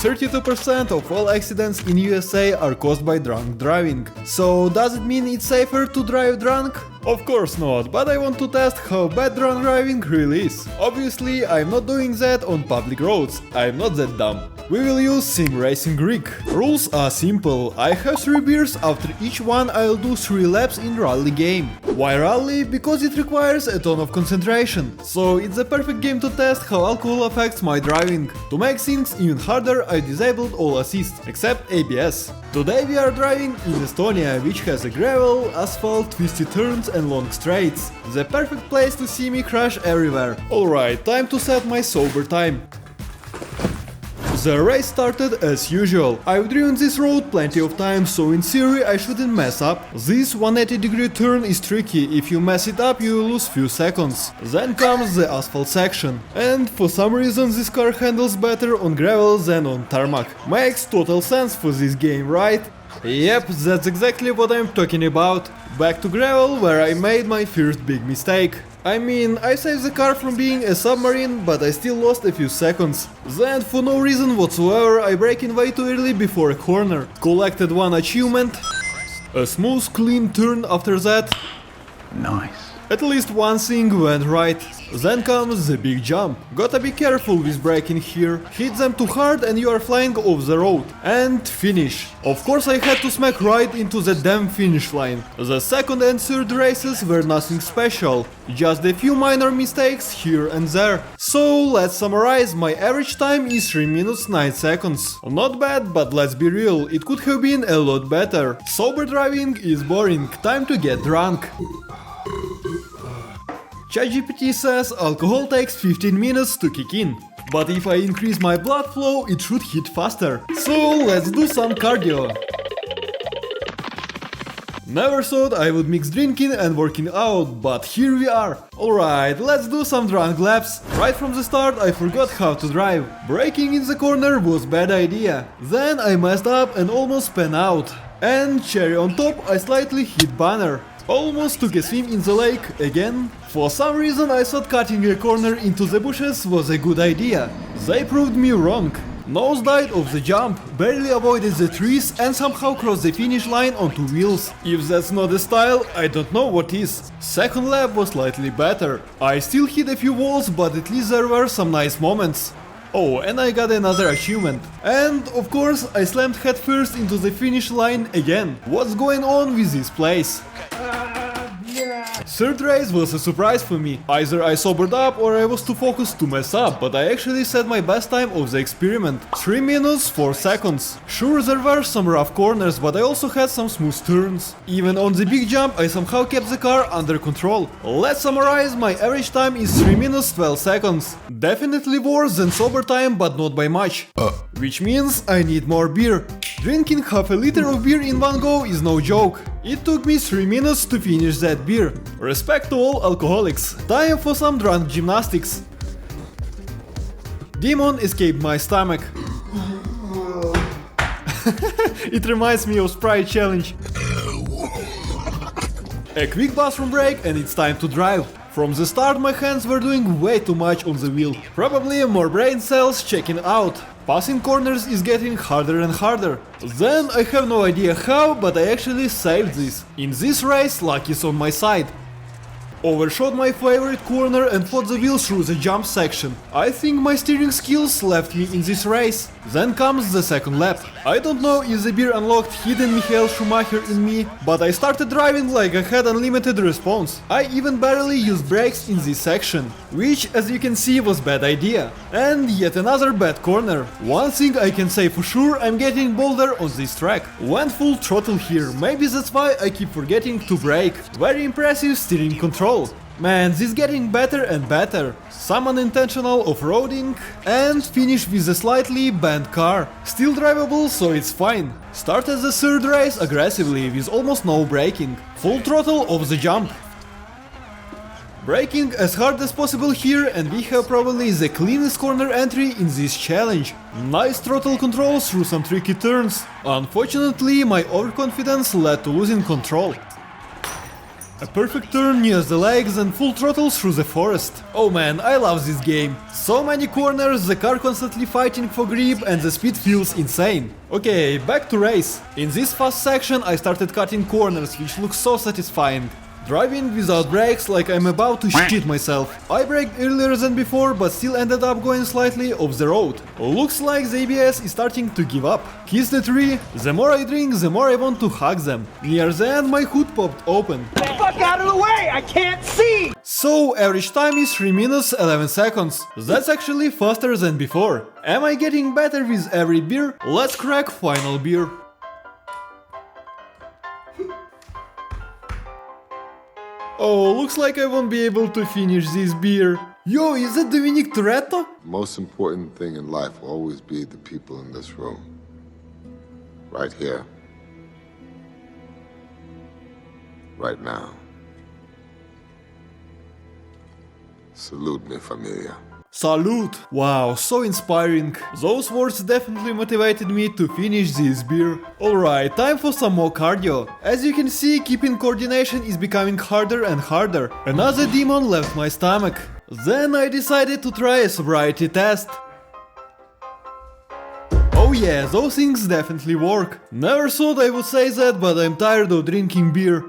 32% of all accidents in USA are caused by drunk driving. So does it mean it's safer to drive drunk? Of course not, but I want to test how bad drunk driving really is. Obviously, I'm not doing that on public roads, I'm not that dumb. We will use Sim Racing Rig. Rules are simple, I have 3 beers, after each one I'll do 3 laps in rally game. Why rally? Because it requires a ton of concentration. So it's a perfect game to test how alcohol affects my driving. To make things even harder, I disabled all assists, except ABS. Today we are driving in Estonia, which has a gravel, asphalt, twisty turns and long straights. The perfect place to see me crash everywhere. Alright, time to set my sober time. The race started as usual. I've driven this road plenty of times, so in theory I shouldn't mess up. This 180-degree turn is tricky, if you mess it up you will lose few seconds. Then comes the asphalt section. And for some reason this car handles better on gravel than on tarmac. Makes total sense for this game, right? Yep, that's exactly what I'm talking about. Back to gravel, where I made my first big mistake. I mean, I saved the car from being a submarine, but I still lost a few seconds. Then, for no reason whatsoever, I braked in way too early before a corner. Collected one achievement. A smooth, clean turn after that. Nice. At least one thing went right. Then comes the big jump. Gotta be careful with braking here. Hit them too hard and you are flying off the road. And finish. Of course I had to smack right into the damn finish line. The second and third races were nothing special. Just a few minor mistakes here and there. So let's summarize, my average time is 3 minutes 9 seconds. Not bad, but let's be real, it could have been a lot better. Sober driving is boring, time to get drunk. ChatGPT says alcohol takes 15 minutes to kick in. But if I increase my blood flow, it should hit faster. So let's do some cardio. Never thought I would mix drinking and working out, but here we are. Alright, let's do some drunk laps. Right from the start I forgot how to drive. Braking in the corner was bad idea. Then I messed up and almost spun out. And cherry on top, I slightly hit banner. Almost took a swim in the lake again. For some reason I thought cutting a corner into the bushes was a good idea. They proved me wrong. Nose died off the jump, barely avoided the trees and somehow crossed the finish line on 2 wheels. If that's not a style, I don't know what is. Second lap was slightly better. I still hit a few walls, but at least there were some nice moments. Oh, and I got another achievement. And, of course, I slammed headfirst into the finish line again. What's going on with this place? Third race was a surprise for me. Either I sobered up or I was too focused to mess up, but I actually set my best time of the experiment. 3 minutes 4 seconds. Sure, there were some rough corners, but I also had some smooth turns. Even on the big jump, I somehow kept the car under control. Let's summarize, my average time is 3 minutes 12 seconds. Definitely worse than sober time, but not by much. Which means I need more beer. Drinking half a liter of beer in one go is no joke. It took me 3 minutes to finish that beer. Respect to all alcoholics. Time for some drunk gymnastics. Demon escaped my stomach. It reminds me of Sprite challenge. A quick bathroom break and it's time to drive. From the start my hands were doing way too much on the wheel. Probably more brain cells checking out. Passing corners is getting harder and harder. Then I have no idea how, but I actually saved this. In this race, luck is on my side. Overshot my favorite corner and fought the wheel through the jump section. I think my steering skills left me in this race. Then comes the second lap. I don't know if the beer unlocked hidden Michael Schumacher in me, but I started driving like I had unlimited response. I even barely used brakes in this section, which as you can see was bad idea. And yet another bad corner. One thing I can say for sure, I'm getting bolder on this track. Went full throttle here, maybe that's why I keep forgetting to brake. Very impressive steering control. Man, this is getting better and better. Some unintentional off-roading and finish with a slightly bent car. Still drivable, so it's fine. Started the third race aggressively with almost no braking. Full throttle off the jump. Braking as hard as possible here and we have probably the cleanest corner entry in this challenge. Nice throttle control through some tricky turns. Unfortunately, my overconfidence led to losing control. A perfect turn near the legs and full throttle through the forest. Oh man, I love this game. So many corners, the car constantly fighting for grip and the speed feels insane. Okay, back to race. In this fast section I started cutting corners, which looks so satisfying. Driving without brakes like I'm about to shit myself. I braked earlier than before, but still ended up going slightly off the road. Looks like the ABS is starting to give up. Kiss the tree. The more I drink, the more I want to hug them. Near the end my hood popped open. Fuck out of the way! I can't see! So average time is 3 minutes 11 seconds. That's actually faster than before. Am I getting better with every beer? Let's crack final beer. Oh, looks like I won't be able to finish this beer. Yo, is that Dominic Toretto? Most important thing in life will always be the people in this room. Right here. Right now. Salute me, familia. Salute! Wow, so inspiring. Those words definitely motivated me to finish this beer. Alright, time for some more cardio. As you can see, keeping coordination is becoming harder and harder. Another demon left my stomach. Then I decided to try a sobriety test. Oh yeah, those things definitely work. Never thought I would say that, but I'm tired of drinking beer.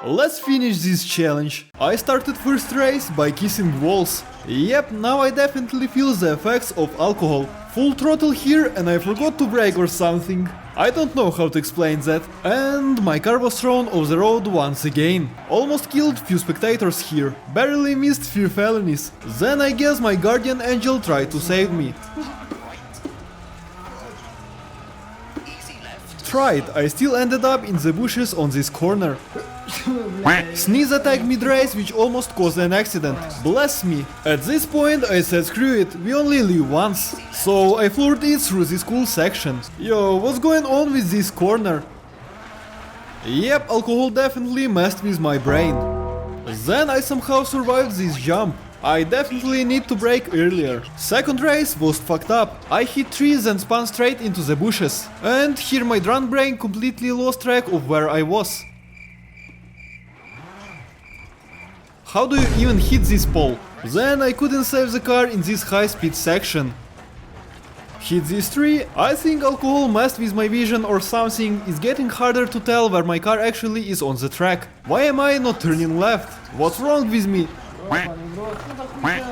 Let's finish this challenge. I started first race by kissing walls. Yep, now I definitely feel the effects of alcohol. Full throttle here and I forgot to brake or something. I don't know how to explain that. And my car was thrown off the road once again. Almost killed few spectators here. Barely missed few felonies. Then I guess my guardian angel tried to save me. Tried, I still ended up in the bushes on this corner. Sneeze attacked mid-race, which almost caused an accident. Bless me. At this point I said screw it, we only live once. So I floored it through this cool section. Yo, what's going on with this corner? Yep, alcohol definitely messed with my brain. Then I somehow survived this jump. I definitely need to brake earlier. Second race was fucked up. I hit trees and spun straight into the bushes. And here my drunk brain completely lost track of where I was. How do you even hit this pole? Then I couldn't save the car in this high-speed section. Hit this tree. I think alcohol messed with my vision or something. It's getting harder to tell where my car actually is on the track. Why am I not turning left? What's wrong with me?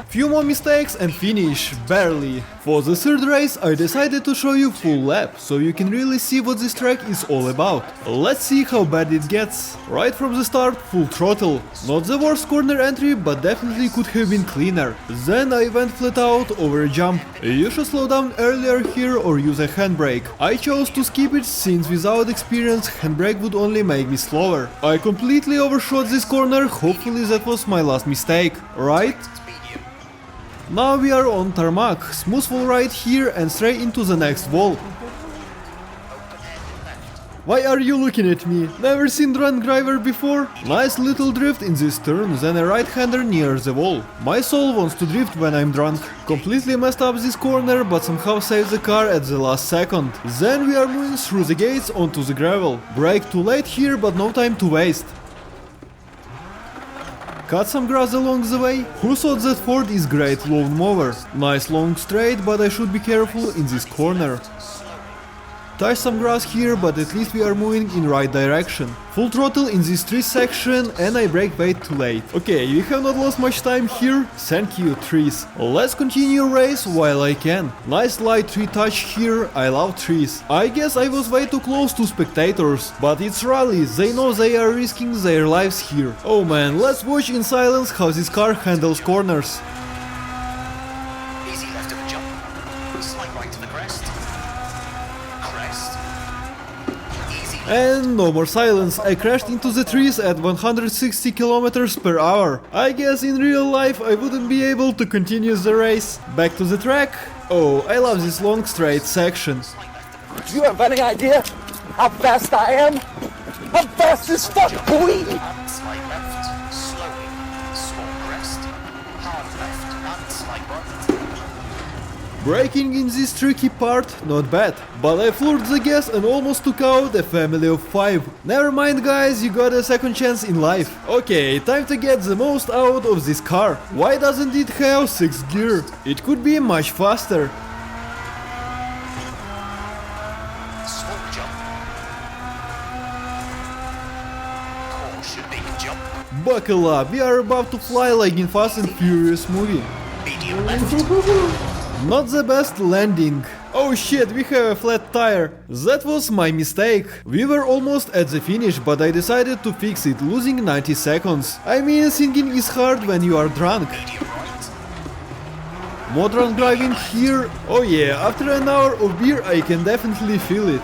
Few more mistakes and finish, barely. For the third race I decided to show you full lap, so you can really see what this track is all about. Let's see how bad it gets. Right from the start, full throttle. Not the worst corner entry, but definitely could have been cleaner. Then I went flat out over a jump. You should slow down earlier here or use a handbrake. I chose to skip it since without experience handbrake would only make me slower. I completely overshot this corner, hopefully that was my last mistake, right? Now we are on tarmac, smooth wall right here and straight into the next wall. Why are you looking at me? Never seen drunk driver before? Nice little drift in this turn, then a right-hander near the wall. My soul wants to drift when I'm drunk. Completely messed up this corner, but somehow saved the car at the last second. Then we are moving through the gates onto the gravel. Brake too late here, but no time to waste. Cut some grass along the way. Who thought that Ford is great lawn mower? Nice long straight, but I should be careful in this corner. Touch some grass here, but at least we are moving in right direction. Full throttle in this tree section and I brake way too late. Okay, we have not lost much time here. Thank you, trees. Let's continue race while I can. Nice light tree touch here, I love trees. I guess I was way too close to spectators, but it's rally, they know they are risking their lives here. Oh man, let's watch in silence how this car handles corners. Easy left of the jump. Slight right to the crest. And no more silence, I crashed into the trees at 160 km per hour. I guess in real life I wouldn't be able to continue the race. Back to the track. Oh, I love this long straight section. You have any idea how fast I am? I'm fast as fuck, boy! And slight left. Slowly. Small crest. Hard left. And slight right. Braking in this tricky part, not bad, but I floored the gas and almost took out a family of 5. Never mind guys, you got a second chance in life. Okay, time to get the most out of this car. Why doesn't it have 6th gear? It could be much faster. Small jump. Caution, big jump. Buckle up, we are about to fly like in Fast and Furious movie. Medium left. Not the best landing. Oh shit, we have a flat tire. That was my mistake. We were almost at the finish, but I decided to fix it, losing 90 seconds. I mean, singing is hard when you are drunk. Medium right. More drunk driving here. Oh yeah, after an hour of beer I can definitely feel it.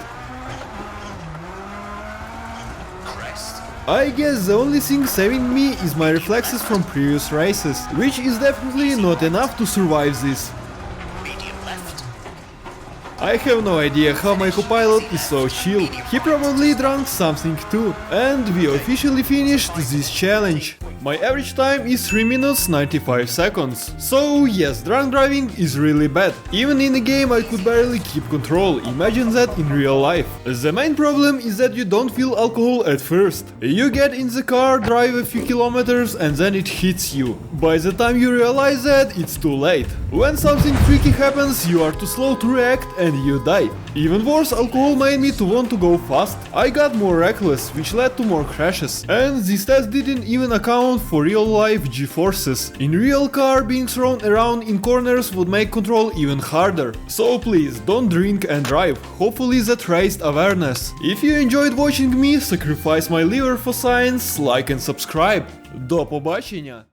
Crest. I guess the only thing saving me is my reflexes from previous races, which is definitely not enough to survive this. Medium left. I have no idea how my copilot is so chill. He probably drank something too. And we officially finished this challenge. My average time is 3 minutes 95 seconds. So yes, drunk driving is really bad. Even in a game I could barely keep control, imagine that in real life. The main problem is that you don't feel alcohol at first. You get in the car, drive a few kilometers and then it hits you. By the time you realize that, it's too late. When something freaky happens, you are too slow to react and you die. Even worse, alcohol made me to want to go fast. I got more reckless, which led to more crashes. And this test didn't even account for real-life G-forces. In real car, being thrown around in corners would make control even harder. So please, don't drink and drive. Hopefully that raised awareness. If you enjoyed watching me sacrifice my liver for science, like and subscribe. До побачення!